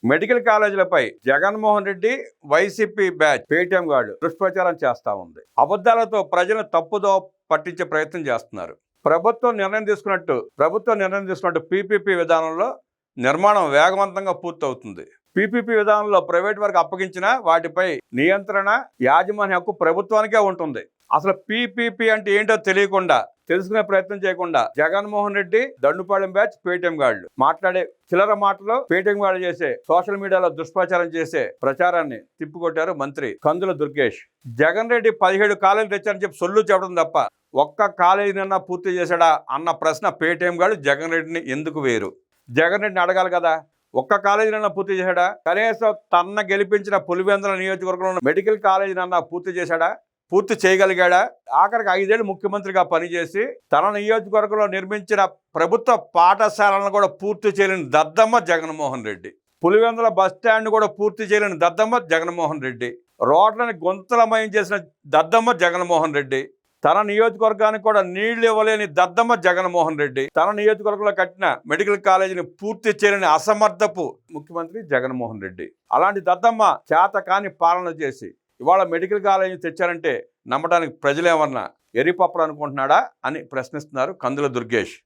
Medical కాలేజీలపై Jaganmohan Reddy YCP batch Paytm guard దుష్ప్రచారం చేస్తా ఉంది. అబద్ధాలతో ప్రజలను తప్పుదో పట్టించే ప్రయత్నం చేస్తున్నారు. ప్రభుత్వం నిర్ణయం తీసుకున్నట్టు పీపీపీ విధానంలో నిర్మాణం వేగవంతంగా పూర్తవుతుంది. పీపీపీ విధానంలో ప్రైవేట్ వారికి అప్పగించిన వాటిపై నియంత్రణ, యాజమాన్య హక్కు ప్రభుత్వానికే ఉంటుంది. అసలు పీపీపీ అంటే ఏంటో తెలియకుండా, తెలుసుకునే ప్రయత్నం చేయకుండా జగన్మోహన్ రెడ్డి, దండుపాలెం బ్యాచ్, పేటీఎం గార్డులు మాట్లాడే చిల్లర మాటలు, పేటీఎం గార్డు చేసే సోషల్ మీడియాలో దుష్ప్రచారం చేసే ప్రచారాన్ని తిప్పికొట్టారు మంత్రి కందుల దుర్గేష్. జగన్ రెడ్డి 17 కాలేజీలు తెచ్చారని చెప్పి సొల్లు చెప్పడం తప్ప ఒక్క కాలేజీనన్నా పూర్తి చేశాడా అన్న ప్రశ్న పేటీఎం గార్డు జగన్ రెడ్డిని ఎందుకు వేరు? జగన్ రెడ్డిని అడగాలి కదా. ఒక్క కాలేజీనన్నా పూర్తి చేశాడా? కనీసం తన గెలిపించిన పులివెందుల నియోజకవర్గంలో మెడికల్ కాలేజీనన్నా పూర్తి చేశాడా? పూర్తి చేయగలిగాడా? ఆఖరికి 5 ఏళ్ళు ముఖ్యమంత్రిగా పనిచేసి తన నియోజకవర్గంలో నిర్మించిన ప్రభుత్వ పాఠశాలను కూడా పూర్తి చేయలేని దద్దమ్మ జగన్మోహన్ రెడ్డి. పులివెందుల బస్టాండ్ కూడా పూర్తి చేయలేని దద్దమ్మ జగన్మోహన్ రెడ్డి. రోడ్లని గుంతలమయం చేసిన దద్దమ్మ జగన్మోహన్ రెడ్డి. తన నియోజకవర్గానికి కూడా నీళ్లు ఇవ్వలేని దద్దమ్మ జగన్మోహన్ రెడ్డి. తన నియోజకవర్గంలో కట్టిన మెడికల్ కాలేజీని పూర్తి చేయలేని అసమర్థపు ముఖ్యమంత్రి జగన్మోహన్ రెడ్డి. అలాంటి దద్దమ్మ చేత కాని పాలన చేసి ఇవాళ మెడికల్ కాలేజీ తెచ్చారంటే నమ్మడానికి ప్రజలేమన్నా ఎరిపప్పులు అనుకుంటున్నాడా అని ప్రశ్నిస్తున్నారు కందుల దుర్గేష్.